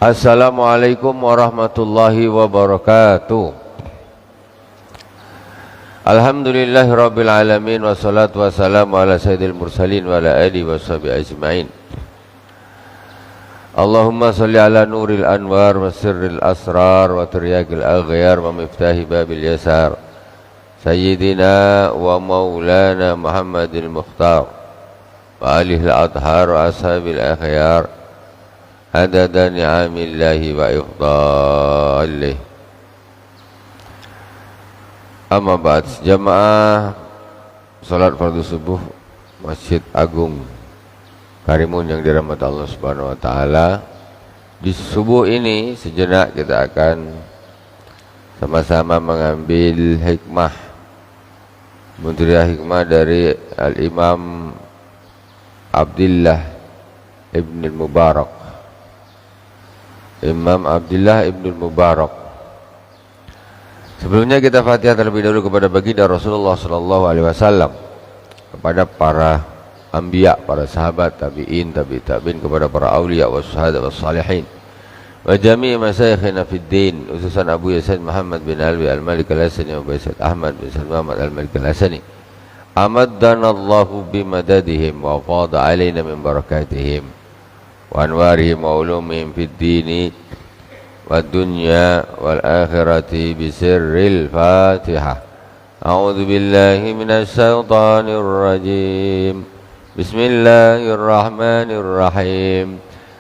Assalamualaikum warahmatullahi wabarakatuh. Alhamdulillahirabbil alamin wassalatu wassalamu ala sayyidil mursalin wa ala alihi washabihi ajmain. Allahumma salli ala nuril anwar wa sirril asrar wa tiryaqil aghyar wa miftahi babil yasar sayyidina wa maulana Muhammadil Mukhtar wa alihi al-adhar wa ashabil akhyar adada ni'amillahi wa ifdalih. Amma ba'd, jamaah salat fardu subuh Masjid Agung Karimun yang dirahmati Allah Subhanahu wa taala. Di subuh ini sejenak kita akan sama-sama mengambil hikmah, muntiriyah hikmah dari Al-Imam Abdullah Ibn Mubarak. Imam Abdullah Ibn Mubarak. Sebelumnya kita Fatihah terlebih dahulu kepada baginda Rasulullah sallallahu alaihi wasallam, kepada para anbiya, para sahabat, tabi'in, tabi'in, kepada para auliya wa syuhada wa salihin, wa jami' masyayikhina fid din, utusan Abu Yasin Muhammad bin Alwi Al-Malik Al-Hasani wa Sayyid Ahmad bin Said Muhammad Al-Malik Al-Hasani. Amaddana Allahu bimadadihim wa fada alaina min barakatihim wa anwarihim wa ulumihim fid dini والدنيا والآخرة بسر الفاتحة. أعوذ بالله من الشيطان الرجيم. بسم الله الرحمن الرحيم.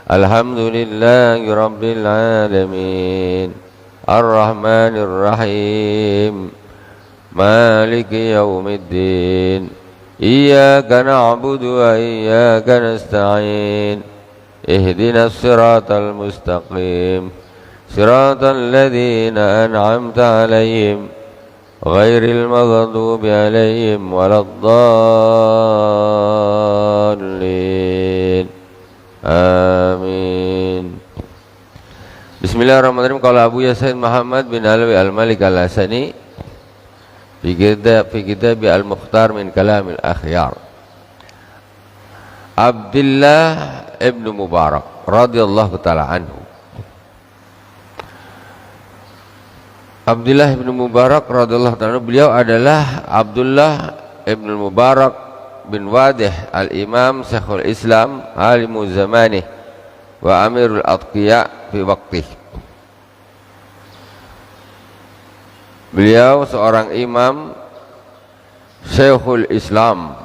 الحمد لله رب العالمين الرحمن الرحيم مالك يوم الدين إياك نعبد وإياك نستعين اهدنا الصراط المستقيم صراط الذين أنعمت عليهم غير المغضوب عليهم ولا الضالين آمين. Bismillahirrahmanirrahim. Qala Abu Yasin Muhammad bin Alwi Al-Malik Al-Hasani fi kitab Al-Mukhtar min Kalamil Akhyar. Abdullah Ibn Mubarak radhiyallahu ta'ala anhu. Abdullah bin Mubarak radhiyallahu ta'ala, beliau adalah Abdullah ibn Mubarak bin Wadih al-Imam Syekhul Islam alimu zamanih wa amirul atqiya fi waqtih. Beliau seorang imam, Syekhul Islam,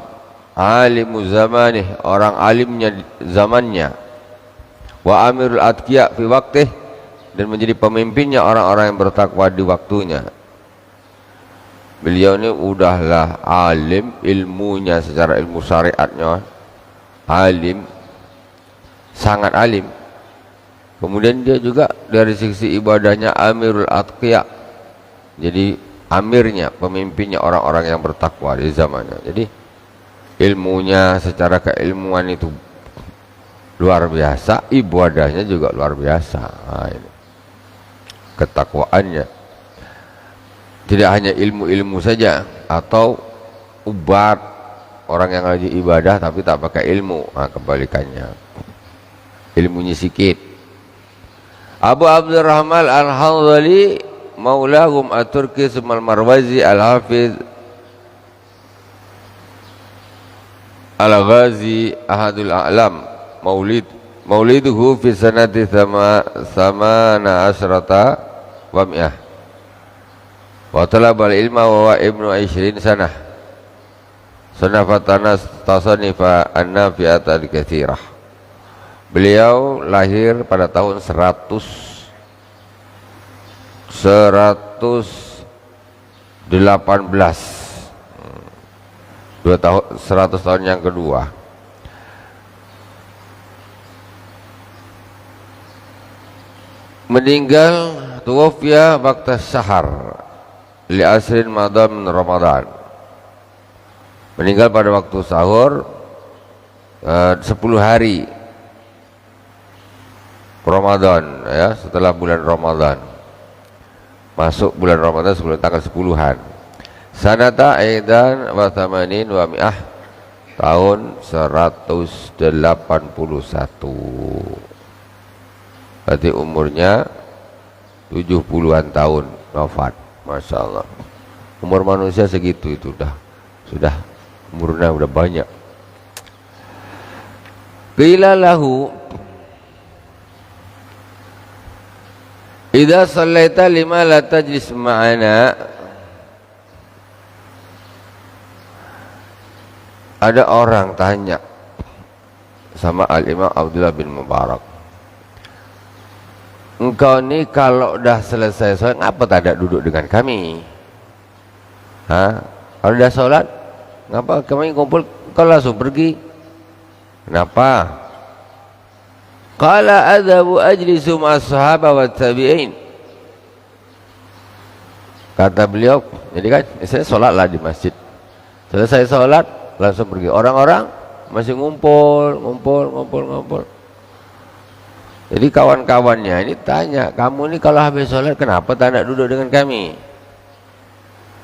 alimu zamanih, orang alimnya zamannya, wa amirul atqiya fi waqtih, dan menjadi pemimpinnya orang-orang yang bertakwa di waktunya. Beliau ini udahlah alim, ilmunya secara ilmu syariatnya alim, sangat alim. Kemudian dia juga dari sisi ibadahnya amirul atqiya, jadi amirnya, pemimpinnya orang-orang yang bertakwa di zamannya. Jadi ilmunya secara keilmuan itu luar biasa, ibadahnya juga luar biasa. Nah, ini ketakwaannya tidak hanya ilmu-ilmu saja atau ubat, orang yang lagi ibadah tapi tak pakai ilmu. Nah, kebalikannya, ilmunya sikit. Abu Abdurrahman Al-Hanzali maulahum at-Turki Sumal Marwazi Al-Hafiz Al-Ghazi Ahadul A'lam mauliduhu fi sanati samana asrata wa mi'ah wa talabal ilma wa ibnu 20 sanah sanafatana tasanifa an-nafi'at al-katsirah. Beliau lahir pada tahun 118, 100 tahun yang kedua. Meninggal tuwafia waktu sahar li asrin madam Ramadan. Meninggal pada waktu sahur 10 hari Ramadan, ya, setelah bulan Ramadan. Masuk bulan Ramadan sebelum tanggal 10-an. Sanata aidan wa thamanin wa mi'ah, tahun 181. Berarti umurnya 70-an tahun wafat. Masya Allah. Umur manusia segitu itu sudah umurnya udah banyak. Qila lahu idza sallaita lima la tajlis ma'ana. Ada orang tanya sama Al-Imam Abdullah bin Mubarak, engkau ni kalau dah selesai sholat ngapa tak ada duduk dengan kami? Kalau dah sholat ngapa kami kumpul, kau langsung pergi? Kenapa? Qala adhabu ajlisu ma'as sahabah wa tabi'in. Kata beliau, jadi kan saya sholatlah di masjid, selesai sholat langsung pergi. Orang-orang masih ngumpul. Jadi kawan-kawannya ini tanya, kamu ini kalau habis sholat kenapa tak nak duduk dengan kami?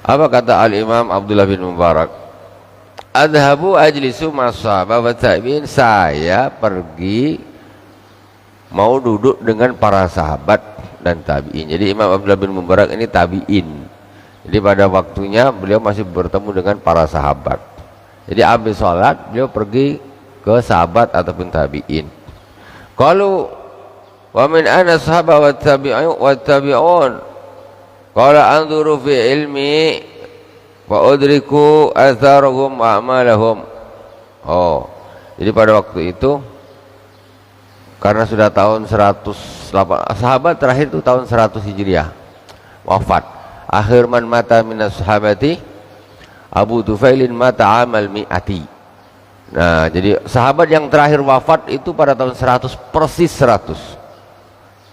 Apa kata Al-Imam Abdullah bin Mubarak? Adhabu ajlisu mashabah wa tabi'in. Saya pergi mau duduk dengan para sahabat dan tabi'in. Jadi Imam Abdullah bin Mubarak ini tabi'in. Jadi pada waktunya beliau masih bertemu dengan para sahabat. Jadi habis sholat beliau pergi ke sahabat ataupun tabi'in. Qalu wa min ana sahabah wa tabi'un. Qala anzuru fi ilmi wa udriku atharahum wa amalahum. Jadi pada waktu itu karena sudah tahun 108, sahabat terakhir itu tahun 100 Hijriah wafat. Akhir man mata minas sahabati Abu Tufailin mata amal mi'ati. Nah, jadi sahabat yang terakhir wafat itu pada tahun 100, persis 100.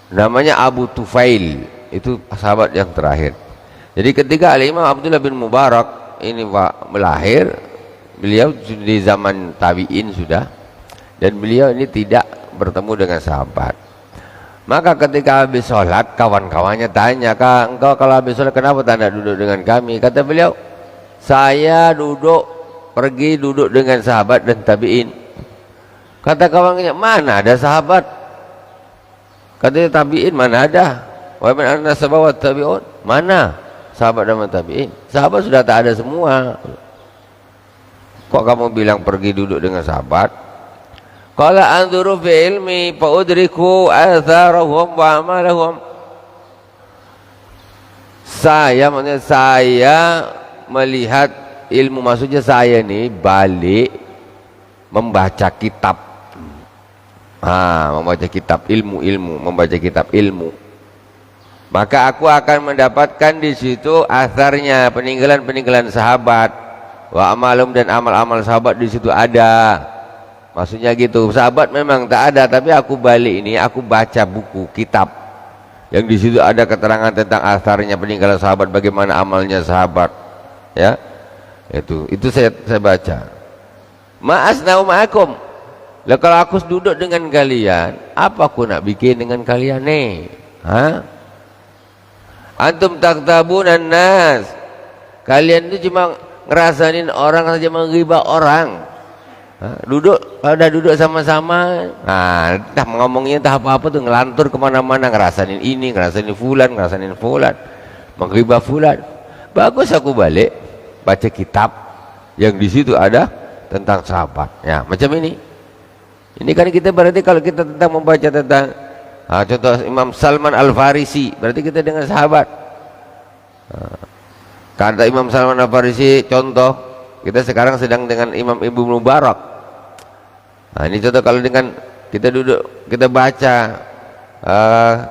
Namanya Abu Tufail, itu sahabat yang terakhir. Jadi ketika Al-Imam Abdullah bin Mubarak ini melahir, beliau di zaman tabi'in sudah, dan beliau ini tidak bertemu dengan sahabat. Maka ketika habis sholat, kawan-kawannya tanya, Kak, engkau kalau habis sholat kenapa tak nak duduk dengan kami? Kata beliau, saya pergi duduk dengan sahabat dan tabi'in. Kata kawannya, mana ada sahabat? Kata tabi'in, mana ada? Wa min anna sahabat tabi'un, mana sahabat dan tabi'in? Sahabat sudah tak ada semua. Kok kamu bilang pergi duduk dengan sahabat? Qala anzuru fi ilmi fa udriku atharahum wa amalahum. Maksudnya saya melihat ilmu, maksudnya saya ini balik membaca kitab. Membaca kitab ilmu, membaca kitab ilmu. Maka aku akan mendapatkan di situ asarnya, peninggalan-peninggalan sahabat. Wa amalum, dan amal-amal sahabat di situ ada. Maksudnya gitu. Sahabat memang tak ada, tapi aku balik ini, aku baca buku kitab yang di situ ada keterangan tentang asarnya, peninggalan sahabat, bagaimana amalnya sahabat. Ya, itu saya baca. Ma'asnau ma'akum. Lah kalau aku duduk dengan kalian, apa aku nak bikin dengan kalian nih? Antum taktabunan nas. Kalian itu cuma ngerasain orang saja, menghibah orang. Kalau udah duduk sama-sama, entah ngomongnya entah apa-apa tuh, ngelantur kemana-mana, ngerasain ini, ngerasain fulan, menghibah fulan. Bagus aku balik baca kitab yang di situ ada tentang sahabat. Ya, macam ini. Ini kan kita berarti kalau kita tentang membaca tentang contoh Imam Salman Al-Farisi, berarti kita dengan sahabat. Kata Imam Salman Al-Farisi, contoh kita sekarang sedang dengan Imam Ibnu Mubarak. Ini contoh kalau dengan kita duduk kita baca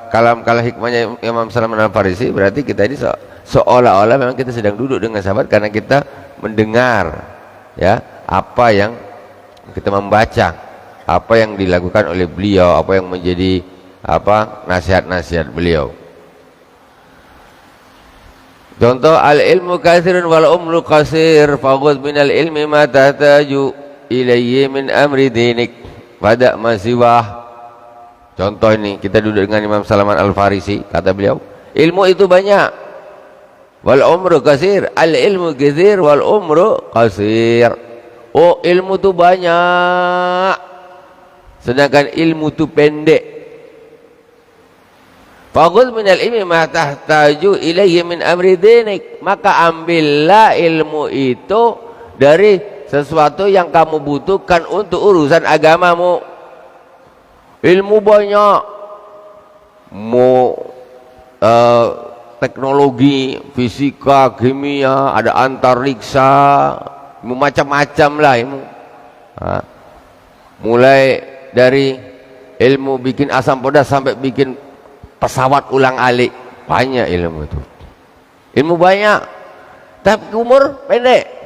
kalam-kalam hikmahnya Imam Salman Al-Farisi, berarti kita ini seolah-olah memang kita sedang duduk dengan sahabat, karena kita mendengar ya apa yang kita membaca, apa yang dilakukan oleh beliau, apa yang menjadi nasihat-nasihat beliau. Contoh, al-ilmu katsirun wal umru qasir, faghud minal ilmi ma tahtaju ilayhi min amri dinik pada masiwah. Contoh ini kita duduk dengan Imam Salman Al-Farisi, kata beliau, ilmu itu banyak, wal umru qasir, al ilmu katsir wal umru qasir. Ilmu itu banyak, sedangkan ilmu itu pendek. Fakhudh minal ilmi ma tahtaju ilaihi min amri dinik, maka ambillah ilmu itu dari sesuatu yang kamu butuhkan untuk urusan agamamu. Ilmu banyak, mau teknologi, fisika, kimia, ada antariksa, macam-macam lah ilmu. Mulai dari ilmu bikin asam pedas sampai bikin pesawat ulang-alik, banyak ilmu itu. Ilmu banyak, tapi umur pendek.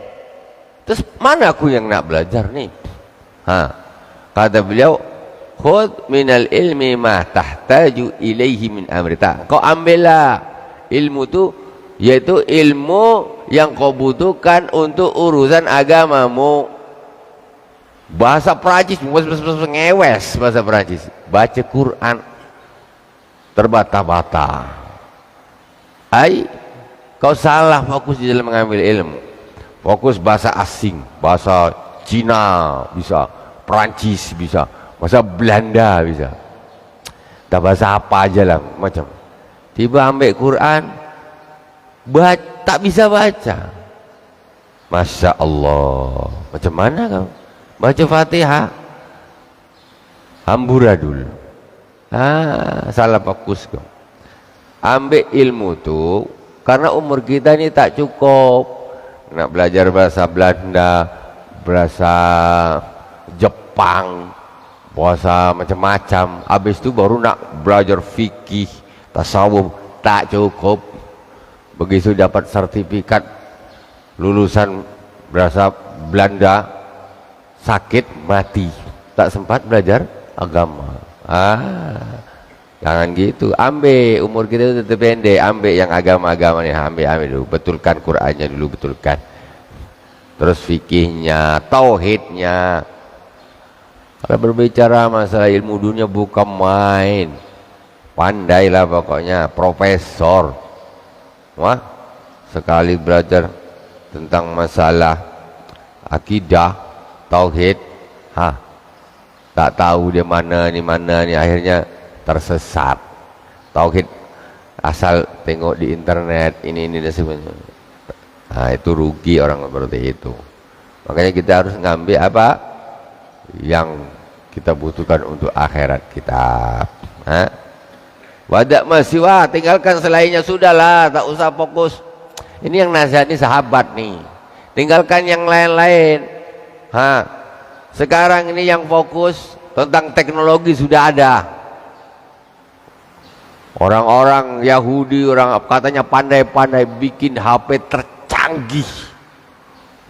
Terus mana aku yang nak belajar nih? Kata beliau, khudh minal ilmi ma tahtaju ilaihi min amrita. Kau ambillah ilmu itu, yaitu ilmu yang kau butuhkan untuk urusan agamamu. Bahasa Perancis ngewes, bahasa Perancis. Baca Quran terbata-bata. Kau salah fokus di dalam mengambil ilmu. Fokus bahasa asing, bahasa Cina bisa, Perancis bisa, bahasa Belanda bisa. Tak bahasa apa aja lah macam. Tiba ambil Quran, tak bisa baca. Masya Allah, macam mana kau? Baca Fatihah, amburadul. Salah fokus kau. Ambil ilmu tu karena umur kita ini tak cukup. Nak belajar bahasa Belanda, bahasa Jepang, bahasa macam-macam. Habis itu baru nak belajar fikih, tasawuf, tak cukup. Begitu dapat sertifikat lulusan bahasa Belanda, sakit mati, tak sempat belajar agama. Jangan gitu. Ambil, umur kita tetap pendek. Ambil yang agama-agama nih, ambil dulu. Betulkan Qur'annya dulu, betulkan. Terus fikihnya, tauhidnya. Kalau berbicara masalah ilmu dunia bukan main. Pandailah pokoknya, profesor. Wah, sekali belajar tentang masalah akidah, tauhid, tak tahu dia mana ni, akhirnya tersesat. Tauhid asal tengok di internet ini dan sebagainya. Itu rugi orang seperti itu. Makanya kita harus ngambil apa yang kita butuhkan untuk akhirat kita. Wadak masiwa, tinggalkan selainnya, sudahlah, tak usah fokus. Ini yang nasihat ini sahabat nih. Tinggalkan yang lain-lain. Sekarang ini yang fokus tentang teknologi sudah ada. Orang-orang Yahudi, orang katanya pandai-pandai bikin HP tercanggih,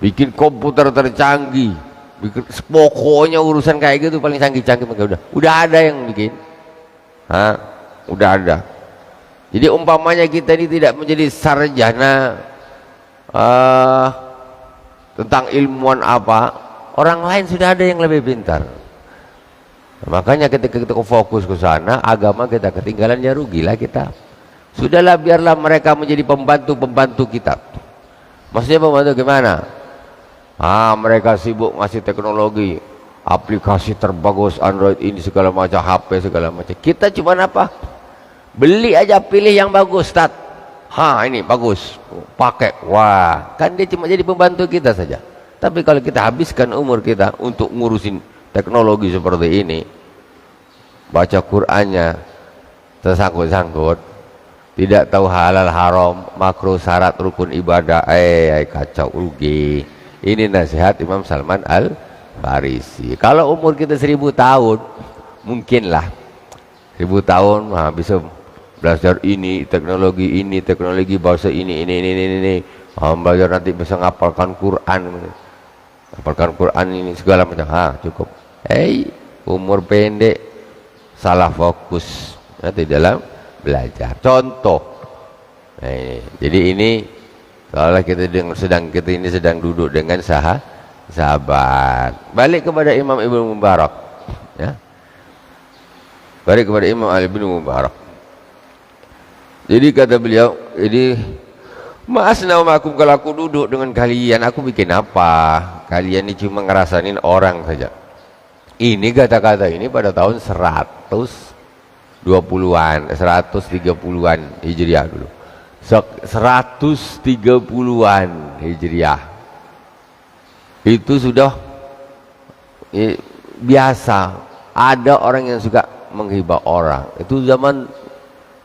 bikin komputer tercanggih, bikin pokoknya urusan kayak gitu paling canggih-canggih. Udah ada yang bikin, udah ada. Jadi umpamanya kita ini tidak menjadi sarjana tentang ilmuwan apa, orang lain sudah ada yang lebih pintar. Makanya ketika kita fokus ke sana, agama kita ketinggalan, ya rugilah kita. Sudahlah, biarlah mereka menjadi pembantu-pembantu kita. Maksudnya pembantu gimana? Mereka sibuk ngasih teknologi, aplikasi terbagus, Android ini segala macam, HP segala macam. Kita cuma apa? Beli aja, pilih yang bagus, Ustaz. Ini bagus, pakai. Wah, kan dia cuma jadi pembantu kita saja. Tapi kalau kita habiskan umur kita untuk ngurusin teknologi seperti ini, baca Qur'annya tersangkut-sangkut, tidak tahu halal haram, makruh, syarat, rukun ibadah, kacau, rugi. Ini nasihat Imam Salman Al-Farisi. Kalau umur kita 1000 tahun, mungkinlah 1000 tahun bisa belajar ini, teknologi bahasa ini. Belajar nanti bisa ngapalkan Quran, ini segala macam. Cukup. Umur pendek, salah fokus nanti dalam belajar. Contoh, jadi ini kalau kita sedang duduk dengan sahabat. Balik kepada Imam Ibnu Mubarak, ya. Balik kepada Imam Ibnu Mubarak. Jadi kata beliau, ini ma'asna'umakum, kalau aku duduk dengan kalian, aku bikin apa? Kalian ini cuma ngerasain orang saja. Ini kata-kata ini pada tahun 100 20-an, 130-an Hijriah dulu. 130-an Hijriah. Itu sudah biasa. Ada orang yang suka menghibah orang. Itu zaman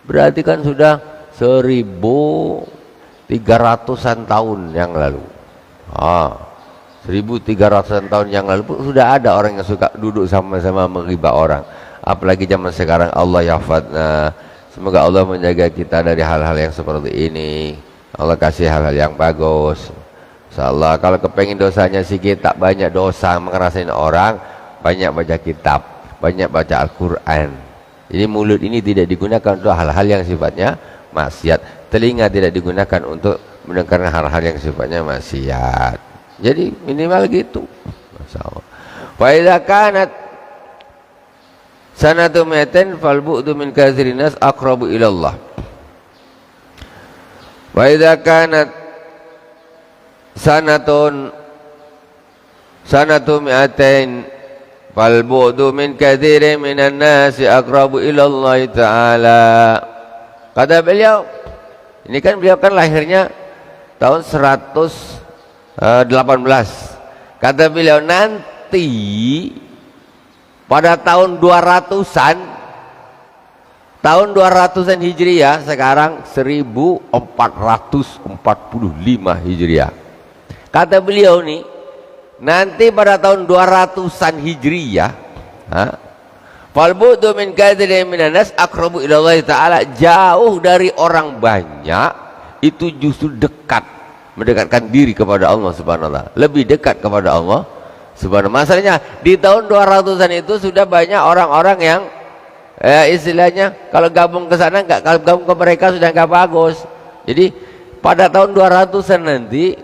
berarti kan sudah 1300-an tahun yang lalu. 1300-an tahun yang lalu pun sudah ada orang yang suka duduk sama-sama menghibah orang. Apalagi zaman sekarang, Allah yahfadna. Semoga Allah menjaga kita dari hal-hal yang seperti ini. Allah kasih hal-hal yang bagus. Insyaallah kalau kepengen dosanya sedikit, tak banyak dosa mengerasain orang, banyak baca kitab, banyak baca Al-Quran. Jadi mulut ini tidak digunakan untuk hal-hal yang sifatnya maksiat. Telinga tidak digunakan untuk mendengar hal-hal yang sifatnya maksiat. Jadi minimal gitu. Masyaallah. Fa idza kanat sanatu mi'atin fal bu'du min katsirin nas aqrabu ila Allah. Wa idza kanat sanatu mi'atin fal bu'du min katsirin minan nas aqrabu ila Allah taala. Kata beliau, ini kan beliau kan lahirnya tahun 118. Kata beliau nanti pada tahun 200-an Hijriah, sekarang 1445 Hijriah. Kata beliau nih, nanti pada tahun 200-an Hijriah, fal bu'du min katsirin minan nas aqrabu ila Allah taala, jauh dari orang banyak itu justru dekat, mendekatkan diri kepada Allah Subhanahu wa taala, lebih dekat kepada Allah Subhanahu. Masalahnya di tahun 200-an itu sudah banyak orang-orang yang istilahnya kalau gabung ke sana enggak, kalau gabung ke mereka sudah enggak bagus. Jadi pada tahun 200-an nanti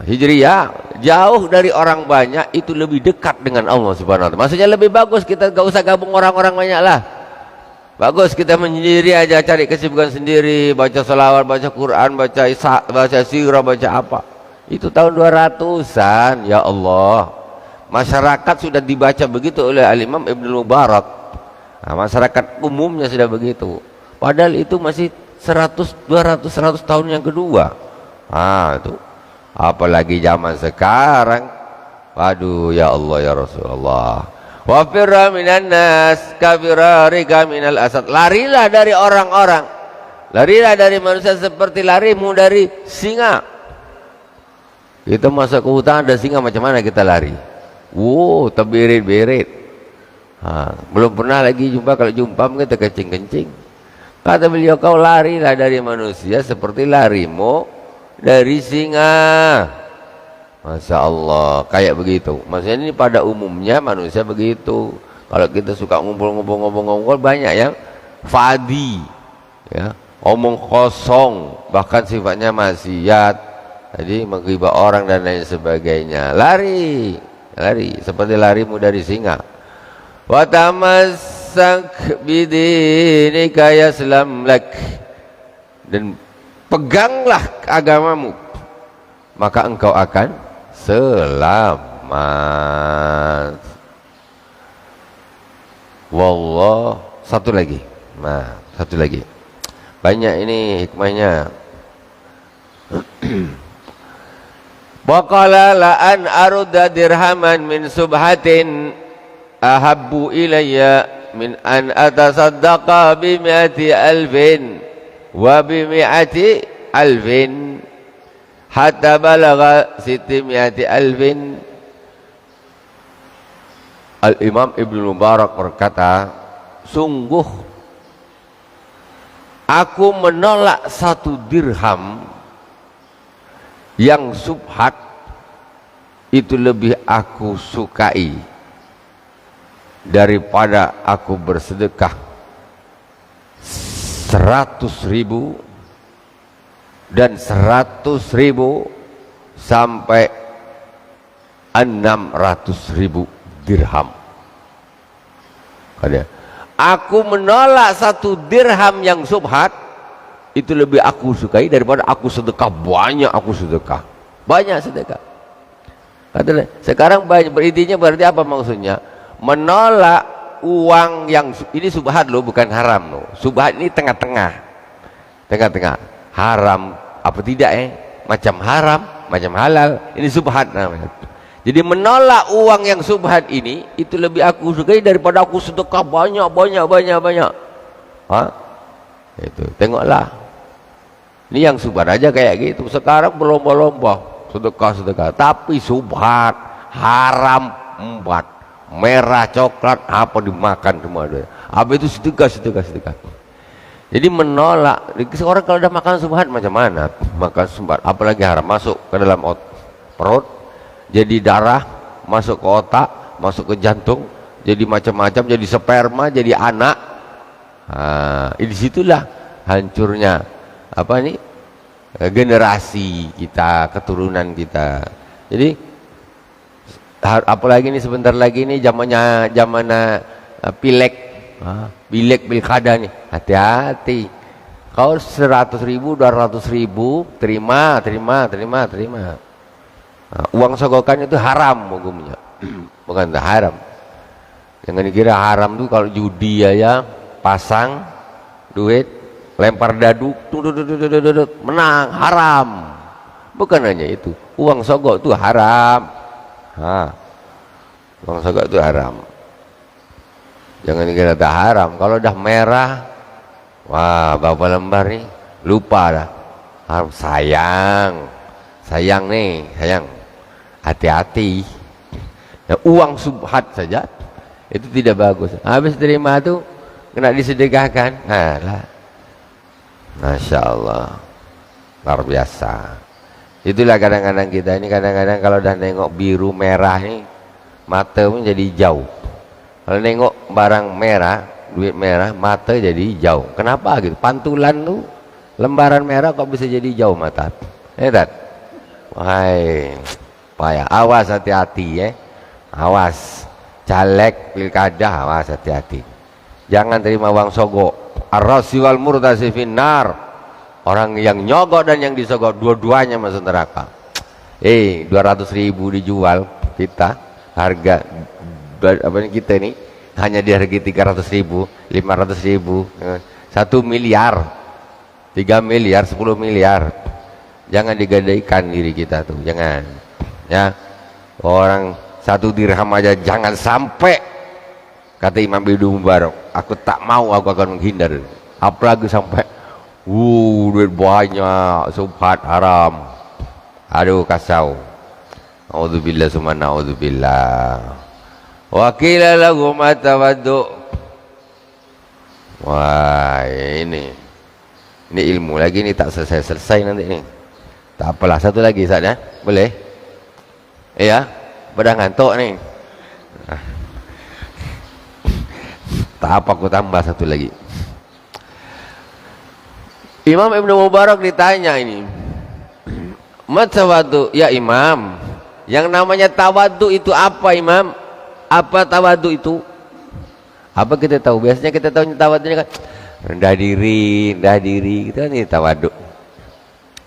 Hijriah, jauh dari orang banyak itu lebih dekat dengan Allah Subhanahu wa taala. Maksudnya lebih bagus, kita enggak usah gabung orang-orang banyak lah. Bagus kita menyendiri aja, cari kesibukan sendiri, baca selawat, baca Quran, baca sirah, baca apa. Itu tahun 200-an, ya Allah. Masyarakat sudah dibaca begitu oleh Al-Imam Ibnu Mubarak. Masyarakat umumnya sudah begitu. Padahal itu masih 100 tahun yang kedua. Itu. Apalagi zaman sekarang. Waduh, ya Allah ya Rasulullah. Wa firra minan nas kafirarika minal asad. Larilah dari orang-orang, larilah dari manusia seperti larimu dari singa. Kita masuk ke hutan ada singa, macam mana kita lari? Terbirit-birit. Belum pernah lagi jumpa, kalau jumpa mungkin terkencing-kencing. Kata beliau, kau larilah dari manusia seperti larimu dari singa. Masya Allah, kayak begitu. Maksudnya ini pada umumnya manusia begitu. Kalau kita suka ngumpul-ngumpul banyak yang fadi, ya, omong kosong, bahkan sifatnya maksiat. Jadi menghibah orang dan lain sebagainya. Lari seperti larimu dari singa. Wa tamassak bidinika yaslam lak, dan peganglah agamamu, maka engkau akan selamat. Wallah. Satu lagi. Banyak ini hikmahnya. Waqala la an arudda dirhaman min subhatin ahabbu ilayya min an atasaddaqa bi mi'ati alfin wa bi mi'ati alfin hatta balagha 600 alfin. Al-Imam Ibnu Mubarak berkata, sungguh aku menolak 1 dirham yang subhat, itu lebih aku sukai daripada aku bersedekah 100.000 dan 100.000 sampai 600.000 dirham. Aku menolak 1 dirham yang subhat, itu lebih aku sukai daripada aku sedekah banyak. Aku sedekah banyak, sedekah. Sekarang banyak, berintinya berarti apa maksudnya? Menolak uang yang ini subhat loh, bukan haram loh. Subhat ini tengah-tengah, haram apa tidak macam haram, macam halal, ini subhat namanya. Jadi menolak uang yang subhat ini itu lebih aku sukai daripada aku sedekah banyak. Itu tengoklah, ini yang subhat aja kayak gitu. Sekarang berlomba-lomba sedekah, tapi subhat, haram, merah, coklat, apa dimakan semua. Habis itu sedekah. Jadi menolak. Seorang kalau udah makan subhat macam mana? Makan subhat, apalagi haram, masuk ke dalam perut, jadi darah, masuk ke otak, masuk ke jantung, jadi macam-macam, jadi sperma, jadi anak. Disitulah hancurnya generasi kita, keturunan kita. Jadi apalagi ini sebentar lagi ini zamannya pilek pilkada nih, hati-hati. Kau 100.000 200.000 terima. Uang sogokan itu haram hukumnya. Bukan haram, jangan dikira haram tuh kalau judi aja, pasang duit, lempar dadu, menang, haram. Bukan hanya itu, uang sogok itu haram. Uang sogok itu haram. Jangan dikira tak haram. Kalau udah merah, wah, berapa lembar nih, lupa dah. Haram. Sayang nih, hati-hati. Nah, uang subhat saja itu tidak bagus. Habis terima tuh kena disedekahkan. Masya Allah, luar biasa. Itulah kadang-kadang kita ini, kadang-kadang kalau udah nengok biru merah ini, mata pun jadi jauh. Kalau nengok barang merah, duit merah, mata jadi jauh. Kenapa gitu? Pantulan tuh lembaran merah kok bisa jadi jauh mata? Wahai, payah. Awas, hati-hati awas. Caleg pilkada, awas, hati-hati. Jangan terima uang sogok. Ar-rasi wal murtasi finnar. Orang yang nyogok dan yang disogok dua-duanya masuk neraka. 200.000 dijual kita, harga kita ini hanya dihargai 300.000, 500.000, 1 miliar, 3 miliar, 10 miliar. Jangan digadaikan diri kita tuh, jangan. Ya, orang 1 dirham aja jangan sampai. Kata Imam Ibnu Mubarak, aku tak mau, aku akan menghindar. Apalagi sampai duit banyak, subhat, haram. Aduh, kacau. A'udzubillah summa na'udzubillah. Wa qila lahum atawaddu. Wah, ini ilmu lagi, ini tak selesai nanti nih. Tak apalah, satu lagi Ustaz ya. Boleh? Iya, pada ngantuk nih. Tak apa, aku tambah satu lagi. Imam Ibnu Mubarak ditanya ini, "Matawadu ya Imam, yang namanya tawadu itu apa Imam? Apa tawadu itu?" Apa kita tahu? Biasanya kita tahu tawadunya kan rendah diri gitu kan, ini tawadu.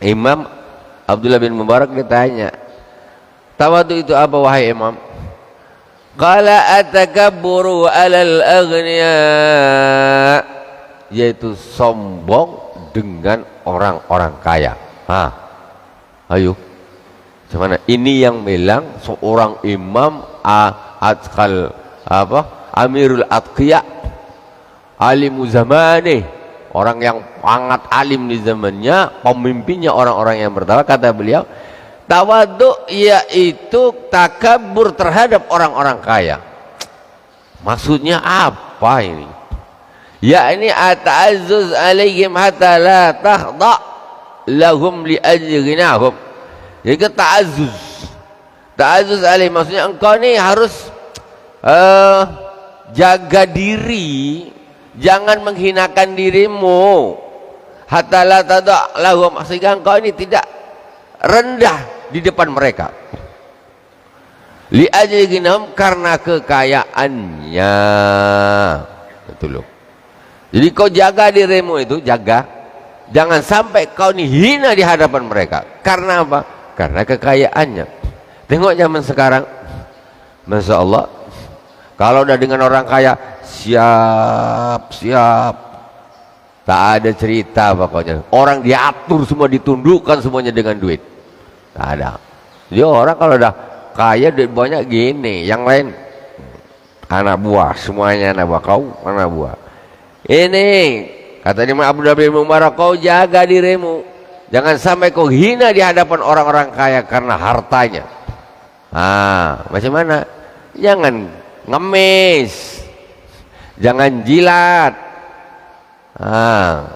Imam Abdullah bin Mubarak ditanya, tawadu itu apa wahai Imam? Qala atakabburu alal aghniya, yaitu sombong dengan orang-orang kaya. Ayo, gimana? Ini yang bilang seorang imam Amirul Atqiya, alimu zamani, orang yang sangat alim di zamannya, pemimpinnya orang-orang yang bertakwa. Kata beliau, tawadhu yaitu takabur terhadap orang-orang kaya. Maksudnya apa ini? Ya ini ata'azzuz alaihim hatta la takhda lahum li ajli ghinahum. Jadi ta'azzuz alaihim maksudnya engkau ini harus jaga diri, jangan menghinakan dirimu. Hatta la takhda lahum, sehingga engkau ini tidak rendah di depan mereka. Li ajli ghinahum, karena kekayaannya. Betul loh. Jadi kau jaga dirimu itu, jaga. Jangan sampai kau ini hina di hadapan mereka. Karena apa? Karena kekayaannya. Tengok zaman sekarang, Masya Allah, kalau udah dengan orang kaya, siap. Tak ada cerita pokoknya. Orang diatur semua, ditundukkan semuanya dengan duit. Tak ada. Jadi orang kalau udah kaya duit banyak gini, yang lain anak buah, semuanya anak buah. Kau anak buah. Ini kata Imam Abdullah bin Mubarak, kau jaga dirimu, jangan sampai kau hina di hadapan orang-orang kaya karena hartanya. Macam mana? Jangan ngemis, jangan jilat.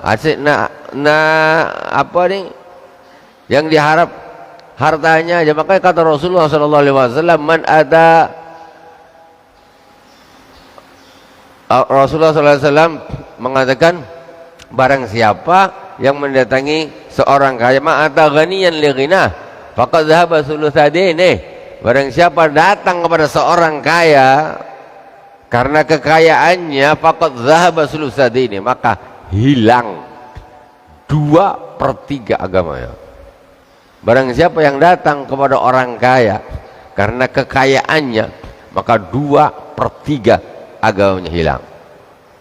Asyik apa nih yang diharap hartanya aja. Makanya kata Rasulullah SAW, Rasulullah SAW mengatakan, barang siapa yang mendatangi seorang kaya, ma'ata ghaniyan li ghinah faqad dhahaba thulutsadini. Barang siapa datang kepada seorang kaya karena kekayaannya, faqad dhahaba thulutsadini, maka hilang 2/3 agamanya. Barang siapa yang datang kepada orang kaya karena kekayaannya, maka 2/3 agamanya hilang.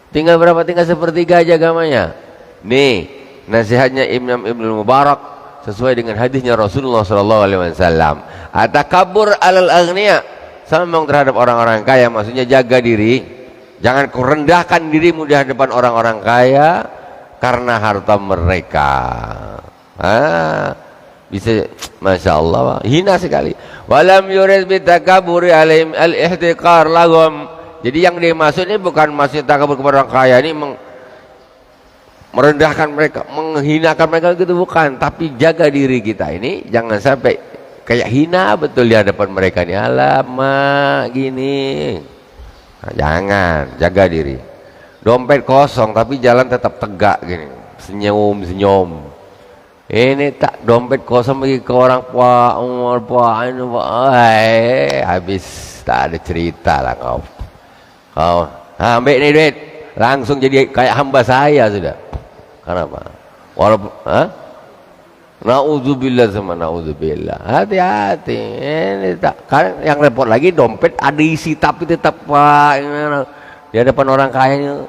Tinggal berapa? Tinggal 1/3 aja agamanya. Nih nasihatnya Imam Ibnu Mubarak sesuai dengan hadisnya Rasulullah SAW. Atakabur alal aghniya, sombong terhadap orang-orang kaya, maksudnya jaga diri. Jangan kau rendahkan dirimu di hadapan orang-orang kaya karena harta mereka. Bisa, masya Allah, hina sekali. Walam yurid bitakaburi alaihim al-ihtiqar lahum. Jadi yang dimaksud ini bukan maksud takabur kepada orang kaya ini merendahkan mereka, menghinakan mereka, gitu bukan. Tapi jaga diri kita ini jangan sampai kayak hina betul di hadapan mereka nih. Alamak gini. Jangan, jaga diri. Dompet kosong tapi jalan tetap tegak gini, senyum. Ini tak dompet kosong pergi ke orang habis, tak ada cerita lah kau. Ambil nih duit, langsung jadi kayak hamba saya sudah. Kenapa? Walaupun na'udzubillah sama na'udzubillah. Hati-hati. Ini tak, kan yang repot lagi dompet ada isi tapi tetap di hadapan orang kayanya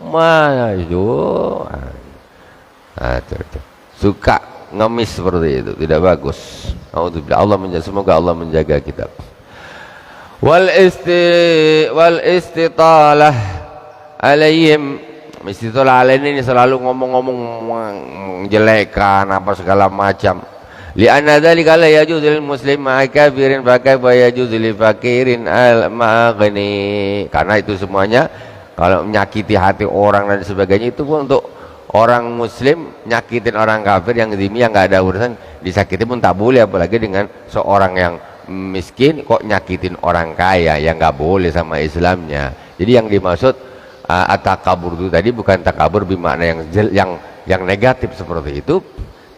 mana itu. Suka ngemis seperti itu, tidak bagus. Na'udzubillah. Semoga Allah menjaga kita. Wal istitalah alaihim. Istitalah alaihim ini selalu ngomong-ngomong menjelekkan apa segala macam. Li'anna dzalika la yajuzu lil muslim ma'a kafirin fa kaifa yajuzu lil fakirin al maghni. Karena itu semuanya kalau menyakiti hati orang dan sebagainya itu pun untuk orang muslim, nyakitin orang kafir yang zimmi yang enggak ada urusan disakiti pun tak boleh, apalagi dengan seorang yang miskin kok nyakitin orang kaya, yang enggak boleh sama Islamnya. Jadi yang dimaksud atakabur itu tadi bukan takabur bermakna yang negatif seperti itu,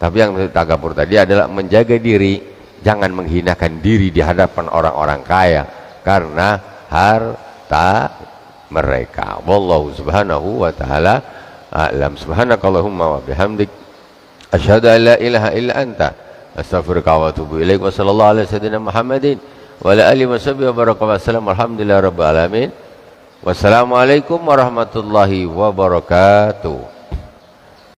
tapi yang takabur tadi adalah menjaga diri, jangan menghinakan diri di hadapan orang-orang kaya karena harta mereka. Wallahu subhanahu wa ta'ala a'lam. Subhanakallahumma wa bihamdik asyhadu an la ilaha illa anta astaghfiruka wa atubu ilaik. Wa sallallahu alaihi wasallam Muhammadin wa ala alihi washabihi wa baraka wa sallam. Alhamdulillah rabbil alamin. Wassalamualaikum warahmatullahi wabarakatuh.